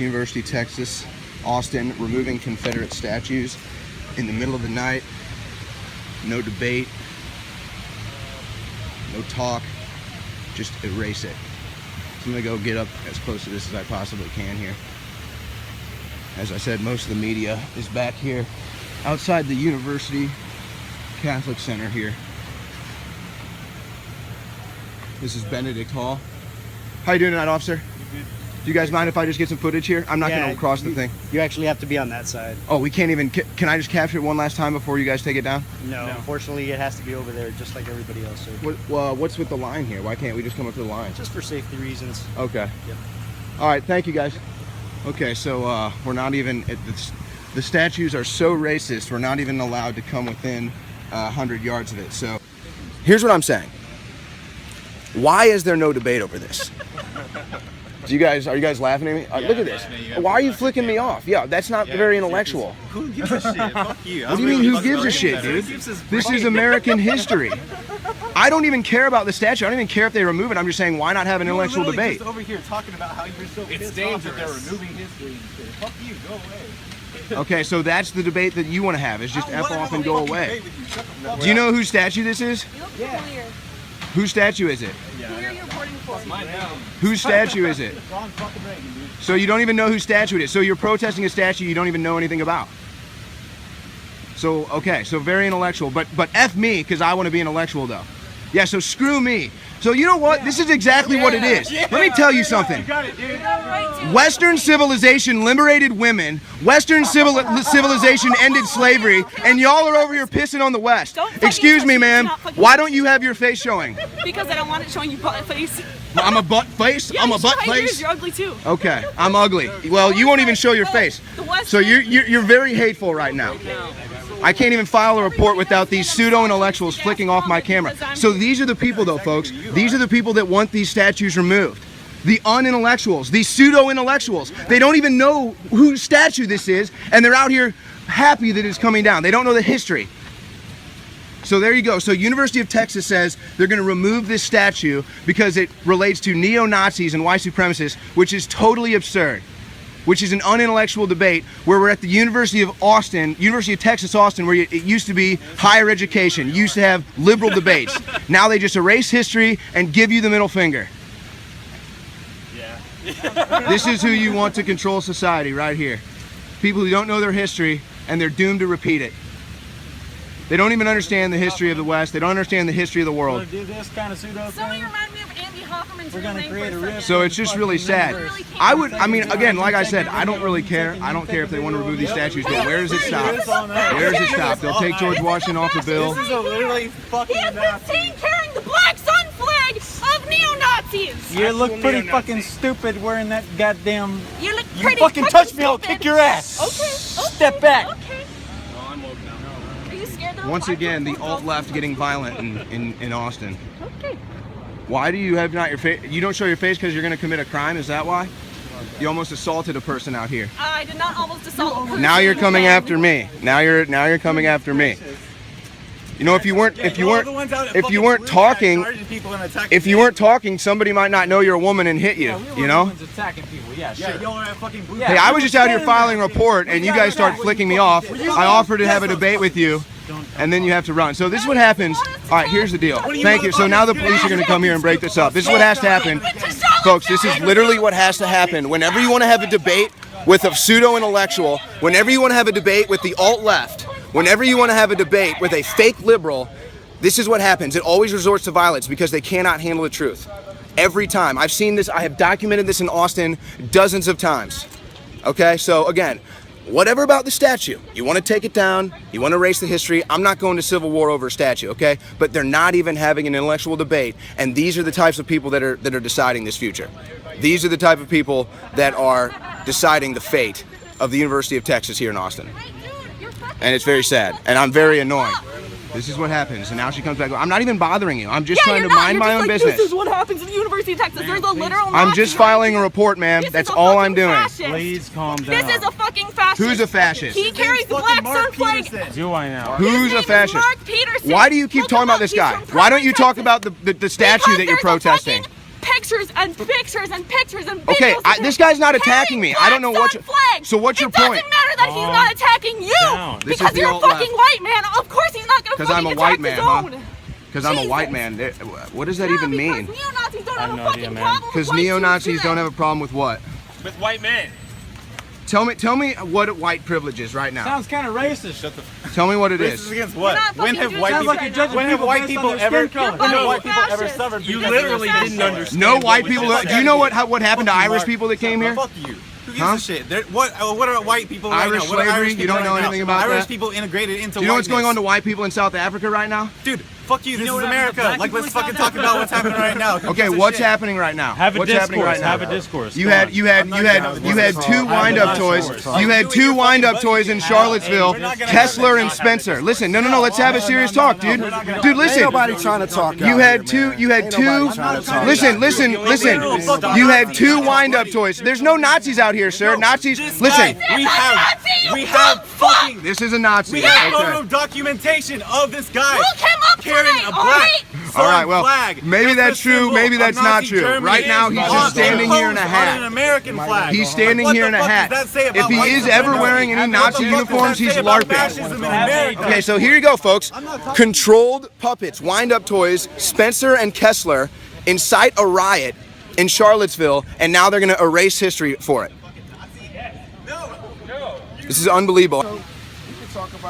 University of Texas, Austin, removing Confederate statues in the middle of the night. No debate, no talk, just erase it. So I'm gonna go get up as close to this as I possibly can here. As I said, most of the media is back here outside the University Catholic Center here. This is Benedict Hall. How you doing tonight, officer? Do you guys mind if I just get some footage here? I'm not going to cross the thing. You actually have to be on that side. Oh, we can't even... Can I just capture it one last time before you guys take it down? No, unfortunately, it has to be over there, just like everybody else. So. What's with the line here? Why can't we just come up to the line? Just for safety reasons. Okay. Yep. All right, thank you, guys. Okay, so we're not even... The statues are so racist, we're not even allowed to come within 100 yards of it. So here's what I'm saying. Why is there no debate over this? Are you guys laughing at me? Look at this. Why are you flicking me off? Yeah, that's not very intellectual. Who gives a shit? Fuck you. What do you mean, who gives a shit, dude? This is American history. I don't even care about the statue. I don't even care if they remove it. I'm just saying, why not have an intellectual debate? Just over here talking about how you're so pissed off that they're removing history and shit. Fuck you. Go away. Okay, so that's the debate that you want to have, is just F off and go away. Do you know whose statue this is? Yeah. Whose statue is it? Who are you reporting for? Whose statue is it? So you don't even know whose statue it is. So you're protesting a statue you don't even know anything about. So, okay, so very intellectual. But F me, because I want to be intellectual, though. Yeah, so screw me. So you know what? This is exactly what it is. Let me tell you something. Western civilization liberated women. Western civilization ended slavery. And y'all are over here pissing on the West. Excuse me, ma'am. Why don't you have your face showing? Because I don't want it showing you butt face. I'm a butt face? Yeah, I'm a butt face? You're ugly too. Okay, I'm ugly. Well, you won't even show your face. So you're very hateful right now. I can't even file a report without these pseudo-intellectuals flicking off my camera. So these are the people, though, folks. These are the people that want these statues removed. The unintellectuals, these pseudo-intellectuals. They don't even know whose statue this is, and they're out here happy that it's coming down. They don't know the history. So there you go. So University of Texas says they're going to remove this statue because it relates to neo-Nazis and white supremacists, which is totally absurd. Which is an unintellectual debate where we're at the University of Austin, University of Texas Austin, where it used to be higher education. You used to have liberal debates. Now they just erase history and give you the middle finger. Yeah. This is who you want to control society right here. People who don't know their history and they're doomed to repeat it. They don't even understand the history of the West. They don't understand the history of the world. Do this kind of pseudo thing. Somebody remind me of Andy Hoffman's We're gonna create a rift. So it's just really sad. I mean, again, like I said, I don't really care. I don't care if they want to remove these statues, but where does it stop? Where does it stop? They'll take George Washington off the bill. This is a literally fucking He has been seen carrying the black sun flag of neo-Nazis. You look pretty fucking stupid wearing that goddamn... You look You pretty fucking touch me, I'll stupid. kick your ass. Okay. Step back. Okay. Are you scared that Once again, the alt-left getting violent in Austin. Okay. Why do you have not your face? You don't show your face because you're going to commit a crime? Is that why? You almost assaulted a person out here. I did not almost assault a person. Now you're coming after me. Now you're coming after me. You know, if you weren't talking, somebody might not know you're a woman and hit you. You know? Hey, I was just out here filing a report, and you guys start flicking me off. I offered to have a debate with you, and then you have to run. So this is what happens. All right, here's the deal. Thank you. So now the police are going to come here and break this up. This is what has to happen. Folks, this is literally what has to happen. Whenever you want to have a debate with a pseudo-intellectual, whenever you want to have a debate with the alt-left, whenever you want to have a debate with a fake liberal, this is what happens. It always resorts to violence because they cannot handle the truth. Every time. I've seen this. I have documented this in Austin dozens of times. Okay, so again, whatever about the statue, you want to take it down, you want to erase the history. I'm not going to civil war over a statue, okay? But they're not even having an intellectual debate, and these are the types of people that are deciding this future. These are the type of people that are deciding the fate of the University of Texas here in Austin. And it's very sad, and I'm very annoyed. This is what happens, and now she comes back. I'm not even bothering you. I'm just trying to mind my own business. This is what happens at the University of Texas. There's a literal I'm just filing a report, ma'am. That's all I'm doing. Please calm down. This is a fucking fascist. Who's a fascist? He carries the black sun flag. Do I now? Who's a fascist? Mark Peterson. Why do you keep talking about this guy? Why don't you talk about the statue that you're protesting? pictures and pictures and pictures and videos. Okay, of him this guy's not attacking me. I don't know what carrying flags. So what's your It point? doesn't matter that he's not attacking you This is because the you're a alt-left. fucking white man. Of course he's not gonna 'Cause fucking I'm a attack white man, his huh? own. Because I'm a white man. What does that even mean? Because neo-Nazis don't have a no fucking idea, man. problem with Because white neo-Nazis Jews, don't have a problem with what? With white men. Tell me what white privilege is right now. Sounds kind of racist. Shut the. Tell me what it This is is. against We're what? not When fucking have doing white this people? right now. When have white people ever? color. When have white You're people ever fascist. suffered? You because literally of didn't understand. No white what people. you Do you know what happened to Fuck you, Irish Mark. people that came here? Fuck you. Who gives Huh? a shit? What are white people right Irish now? What are slavery? Irish You people don't know right now? anything about Irish that? people integrated into Do you know what's going on to whiteness. white people in South Africa right now? Dude, fuck you. This know is what happened to America. black Like, people let's in fucking South talk about what's happening right now. Who Okay, gives a what's shit? happening right now? Have a What's discourse. happening right now? Have a discourse. You Go had on. you had two wind-up toys. You had two wind-up toys in Charlottesville, Kessler and Spencer. Listen, no, let's have a serious talk, dude. Dude, listen. Ain't nobody trying to talk. You had two. Listen. You had two wind-up toys. There's no Nazis out here, sir. Nazis. Listen. We have fucking. This is a Nazi. We have Okay. photo documentation of this guy Look him up carrying tonight, a all black right? All right, foreign well, flag. maybe that's the true, symbol maybe of that's not Nazi true. Germany. Right now, he's It's just standing here in a on hat. an American flag. He's standing What here the in a fuck hat. does that say If about he white is ever supremacy? wearing any What the Nazi fuck does that uniforms, say he's about LARPing. fascism in America? Okay, so here you go, folks. Controlled puppets, wind-up toys, Spencer and Kessler incite a riot in Charlottesville, and now they're going to erase history for it. This is unbelievable.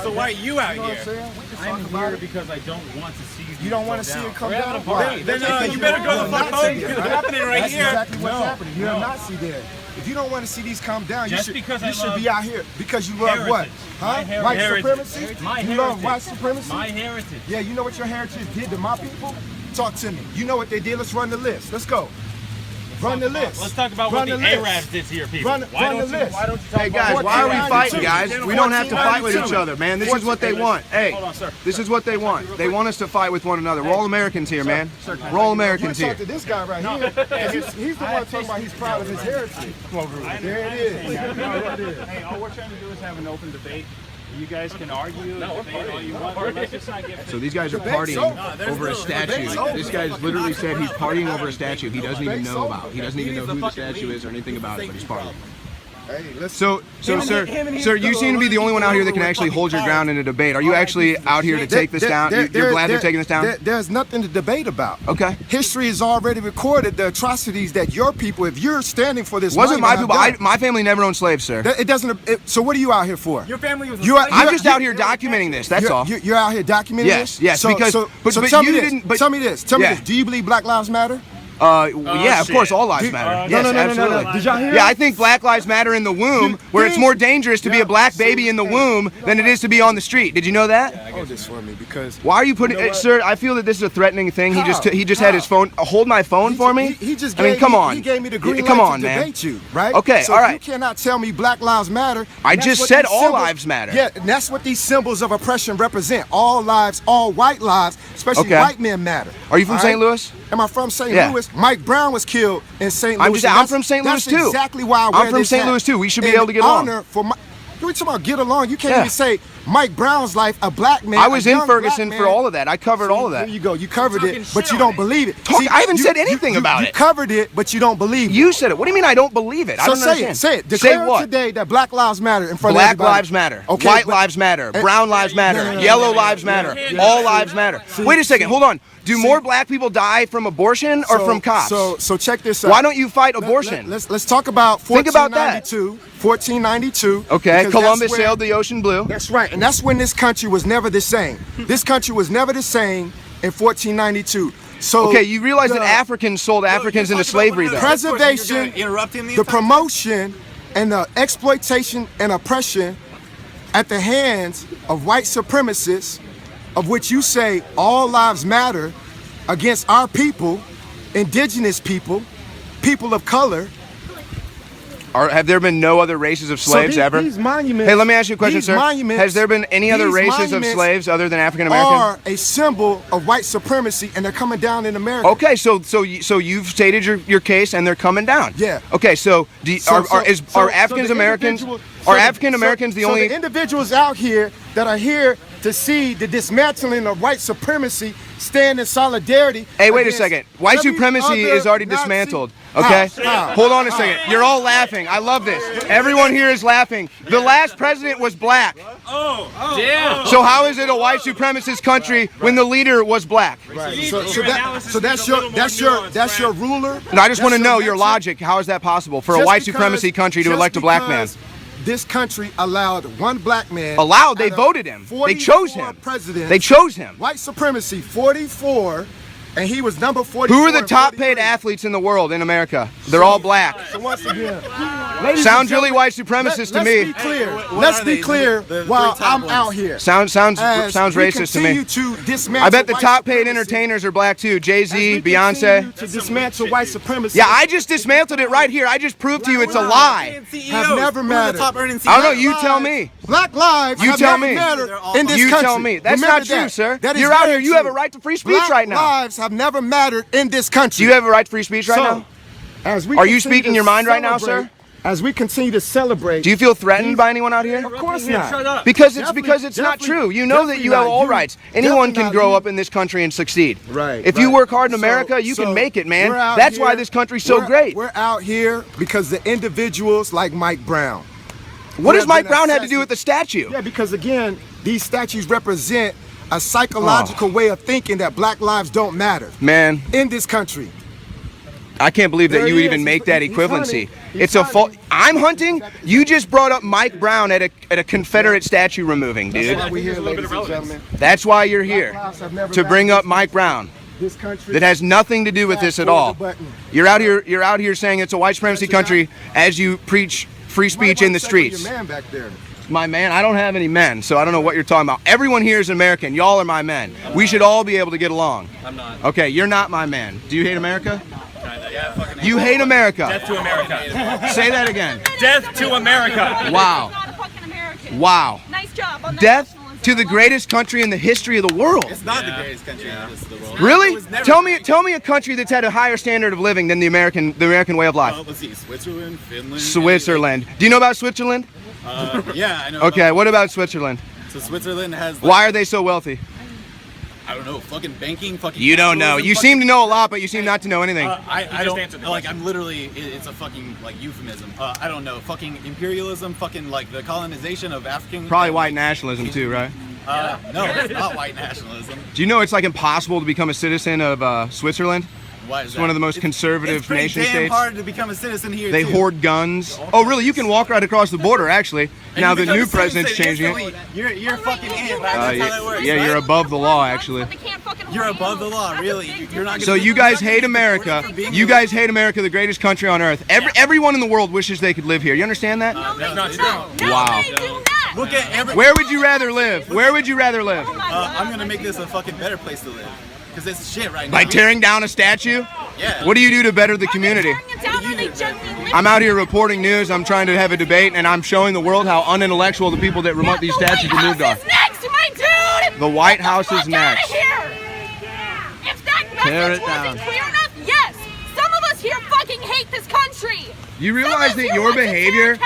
So why are you out here? I'm here because I don't want to see You don't want to see it come We're having down? a parade. Then you better go the fuck home. It's happening right That's here. exactly what's happening. You're a Nazi there. If you don't want to see these come down, Just you because I should love be out here because you love what? heritage. Huh? My White heritage. supremacy? My You love heritage. white supremacy? My heritage. Yeah, you know what your heritage did to my people? Talk to me. You know what they did? Let's run the list. Let's go. Run the list. Let's talk about Run what the list. Arabs did to your people. Run the list. Why don't you talk Hey about guys, what why are we 1492? fighting, guys? We don't have to fight with each 1492. other, man. This is what they want. Hey, Hold on, sir. this is what they want. They want us to fight with one another. We're all Americans here, man. We're all You Americans here. talk to this guy right here. 'Cause He's the one talking about he's proud of his heritage. There it is. Hey, all we're trying to do is have an open debate. You guys can argue, debate all you want, but let's just not get. So these guys are partying over a statue. This guy's literally said he's partying over a statue he doesn't even know about. He doesn't even know who the statue is or anything about it, but he's partying. Hey, listen. So sir, you seem to be the only one out here that can actually hold your ground in a debate. Are you actually out here to take this down? You're glad they're taking this down? There's nothing to debate about. Okay. History has already recorded the atrocities that your people, if you're standing for this, Wasn't my money, people? have done. My family never owned slaves, sir. It doesn't. So what are you out here for? Your family was. I'm just out here documenting this. That's all. You're out here documenting Yes, this? yes, So, because- so, but so you tell me this. didn't- but- Tell me this. Tell me Yeah. this. Do you believe Black Lives Matter? Yeah, of course, all lives matter. Yes, no. absolutely. Did y'all hear? Yeah, I think Black Lives Matter in the womb, where it's more dangerous to be a black baby in the womb than it is to be on the street. Did you know that? Hold this for me because. Why are you putting, You know what? sir? I feel that this is a threatening thing. He How? just had his phone. Hold my phone for me. He just I gave mean, come on. He gave me the green Come light on, to man. debate you, right? Okay, so all right. You cannot tell me Black Lives Matter. I and that's just what said these all symbols- lives matter. Yeah, and that's what these symbols of oppression represent. All lives, all white lives, especially Okay. white men matter. Are you from All St. right? Louis? Am I from St. Yeah. Louis? Mike Brown was killed in St. Louis. I'm from St. Louis That's too. exactly why I wear I'm from this St. hat. Louis too. We should be In able to get along. honor for my. You talking about get along? You can't Yeah. even say Mike Brown's life, a black man. I was a in young Ferguson black for man. all of that. I covered all of that. There you go. You covered Talking it, but shit you on don't it. believe it. I haven't said anything about you it. covered it, but you don't believe it. You said it. What do you mean I don't believe it? I So don't say understand. it. Say it. Say Declare what? today that Black Lives Matter in front of Black everybody. lives matter. Okay, White but- lives matter. and- Brown lives matter. no, Yellow lives matter. yeah. All lives matter. Wait a second. Hold on. Do more black people die from abortion or from cops? So check this out. Why don't you fight abortion? Let's talk about Think about that. 1492. 1492. Okay. because Columbus that's when- sailed the ocean blue. That's right, and that's when this country was never the same. This country was never the same in 1492. So Okay, you realize that the Africans sold Africans into slavery, though. preservation, Interrupt him the promotion, and the exploitation and oppression at the hands of white supremacists, of which you say all lives matter, against our people, indigenous people, people of color. Have there been no other races of slaves ever? These monuments. Hey, let me ask you a question, these sir. monuments- Has there been any other these races of monuments slaves other than African American? Are a symbol of white supremacy, and they're coming down in America. Okay, so you've stated your case, and they're coming down. Yeah. Okay, so are African Americans the only? So the individuals out here that are here to see the dismantling of white supremacy stand in solidarity. Hey, wait a against second. White every supremacy other is already Nazi- dismantled. Okay? How? Hold on a second. You're all laughing. I love this. Everyone here is laughing. The last president was black. Damn. So how is it a white supremacist country when the leader was black? Right. So that's your ruler. No, I just want to That's know your your mentor? logic. How is that possible for a Just white because- supremacy country to just elect a black man? because This country allowed one black man. Allowed? They out of voted him. They chose 44 him. Presidents, They chose him. White supremacy, 44, and he was number 44. Who are the top paid 43. athletes in the world in America? They're all black. So once again, ladies Sounds and really gentlemen, white supremacist to let's me. be clear. What Let's are be they? clear The while three top I'm ones. out here. Sounds As sounds we racist to me. continue to dismantle I bet the white top paid supremacy, entertainers are black too. as Jay-Z, we Beyonce. continue to dismantle white supremacy. Yeah, I just dismantled it right here. I just proved to you it's a lie. Have never mattered. Top earning I don't know. CEOs. You tell me. Black lives You have tell never me. mattered They're all in this You country. tell me. That's Remember not true, that. sir. That is You're out very here. You have a true. right to free speech Black right now. lives have never mattered in this country. Do you have a right to free speech right So, now? as we Are you continue speaking to your mind right now, celebrate- sir? As we continue to celebrate. Do you feel threatened by anyone out here? Of course not. Because it's Definitely- not definitely- true. You know that you have definitely all not. rights. Anyone Definitely can not grow you. up in this country and succeed. Right. If you right. work hard in So- America, you so can make it, man. we're out That's why here- this country's so we're- great. We're out here because the individuals like Mike Brown. What who does have Mike been Brown have to do assassinated- with the statue? Yeah, because again, these statues represent a psychological way of thinking that black lives don't matter Man, in this country. I can't believe that There you he would even is. make that He's equivalency. hunting. He's It's a fault. hunting. I'm hunting. You just brought up Mike Brown at a Confederate statue removing, dude. That's why we're here, ladies and gentlemen. That's why you're here, lives have never to bring mattered. up Mike Brown. This country That has nothing to do with this at all. You're out here saying it's a white supremacy country as you preach free speech in the streets. Your man back there. My man, I don't have any men, so I don't know what you're talking about. Everyone here is American. Y'all are my men. We should all be able to get along. I'm not. Okay, you're not my man. Do you hate America? Yeah, fucking You hate America. Death to America. Say that again. Death to America. Wow. Not a fucking American. Wow. Nice job on that Death nationalism. to the greatest country in the history of the world. It's not the greatest country in the world. Really? It was never Tell me great. a country that's had a higher standard of living than the American way of life. Let's see, Switzerland, Finland. Switzerland. Do you know about Switzerland? Yeah, I know. Okay, what about Switzerland? So Switzerland has. Like, Why are they so wealthy? I don't know. Fucking banking. Fucking. You don't know. capitalism, You fucking- seem to know a lot, but you seem not to know anything. I don't like. I'm literally. It's a fucking like euphemism. I don't know. Fucking imperialism. Fucking like the colonization of African. Probably white nationalism too, right? No, it's not white nationalism. Do you know it's like impossible to become a citizen of Switzerland? Why is It's that? one of the most conservative it's pretty nation damn states. hard to become a citizen here. They too. hoard guns. Oh, really? You can walk right across the border, actually. And Now you the become new a citizen president's changing it. instantly. You're fucking in. That's how that works. Yeah, right? you're above the law, actually. They can't fucking You're hold above the you. law, That's a really. big You're not difference. So you guys hate America. You guys hate America, the greatest country on earth. Everyone in the world wishes they could live here. You understand that? No, That's they not do true. not. No, Wow. they do not. Look at every. Where would you rather live? Where would you rather live? Oh my God. I'm gonna make this a fucking better place to live. Because it's shit right now. By tearing down a statue? Yeah. What do you do to better the community? Are they tearing it down or are they gently lifting I'm out here reporting news. I'm trying to have a debate, and I'm showing the world how unintellectual the people that remote these statues The removed White are. House is next, my dude! The White Get House fuck is next. Outta here. If that Tear message it down. wasn't clear enough, yes, some of us here fucking hate this country. You realize that your behavior,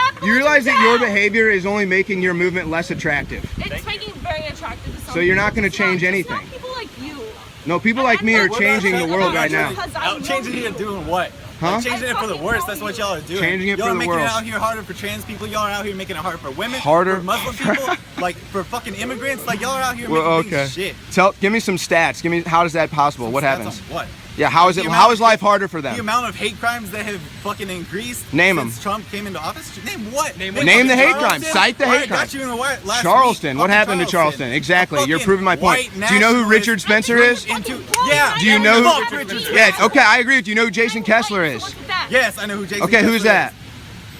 behavior is only making your movement less attractive. It's making it very attractive to some So you're not people. gonna change It's not anything. people like you. No, people like me are changing the world right now. Out changing it and doing what? Huh? Like, changing it for the worse. That's what y'all are doing. Changing it y'all for are the making worse. it out here harder for trans people. Y'all are out here making it harder for women. Harder? For Muslim people. Like for fucking immigrants. Like y'all are out here Well, making okay. things shit. Give me some stats. How is that possible? What That's happens? on what? Yeah, how is The it? amount How is of- life harder for The them? amount of hate crimes that have fucking increased Name 'em. since Trump came into office. Name what? Name the hate crimes. Cite the hate Alright, crimes. got you in the what? Last Charleston. week. What Fucking happened to Charleston? Exactly. A You're proving my point. fucking Do you know who white Richard Spencer is? Into, yeah. Do you know Fuck who? Richard Yeah. Spencer. Okay, I agree with you. You know who Jason Kessler is? Look at that. Yes, I know who Jason. Okay, who's Kessler that? is.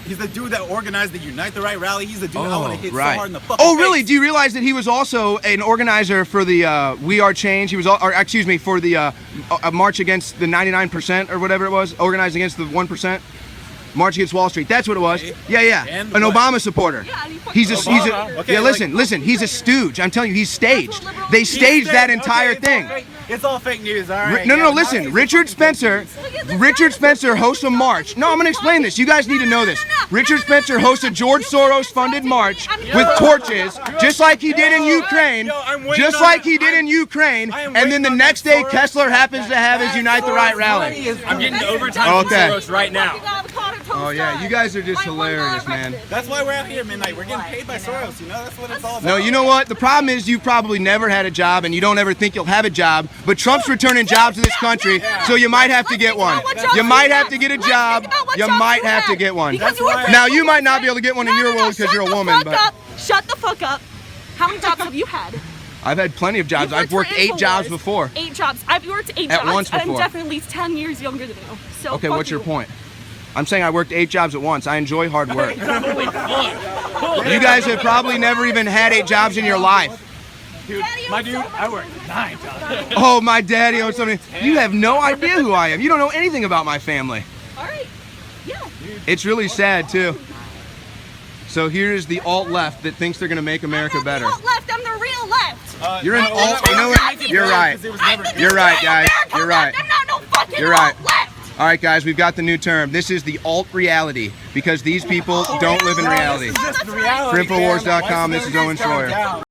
He's the dude that organized the Unite the Right rally. He's the dude I want to hit so hard in the fucking Oh, really? face. Do you realize that he was also an organizer for the We Are Change? He was, for the march against the 99% or whatever it was, organized against the 1%, march against Wall Street. That's what it was. Yeah. And An what? Obama supporter. Yeah, and he fucking- He's a Okay, yeah. like- Listen. He's a stooge. I'm telling you, he's staged. That's what liberals They do. staged that entire Okay, thing. okay. It's all fake news, all right? No, listen. Richard Spencer hosts a march. No, I'm going to explain this. You guys need to know this. Richard Spencer hosts a George Soros-funded march with torches, just like he did in Ukraine. Just like he did in Ukraine. And then the next day, Kessler happens to have his Unite the Right rally. I'm getting overtime from Soros right now. Oh, yeah. You guys are just hilarious, man. That's why we're out here at midnight. We're getting paid by Soros, you know? That's what it's all about. No, you know what? The problem is you've probably never had a job and you don't ever think you'll have a job, but Trump's returning jobs to this country, so you might have to get one. You might have to get a job. You might have to get one. Now, you might not be able to get one in your world because you're a woman, but... Shut the fuck up. How many jobs have you had? I've had plenty of jobs. I've worked 8 jobs before. 8 jobs. I've worked 8 At jobs. once And I'm before. definitely at least 10 years younger than you. So Okay, fuck what's your you. point? I'm saying I worked 8 jobs at once. I enjoy hard work. You guys have probably never even had 8 jobs in your life. Dude, I work 9 jobs. Oh, my daddy owns something. You have no idea who I am. You don't know anything about my family. All right. Yeah. It's really sad, too. So here's the alt-left that thinks they're going to make America I'm not better. the alt left. I'm the real left. You're an alt. You know what? You're right. You're right, guys. You're right. I'm not no fucking You're right. alt left. All right, guys, we've got the new term. This is the alt reality because these people don't live in reality. This is just the reality. ForInfowars.com, this is Owen Shroyer.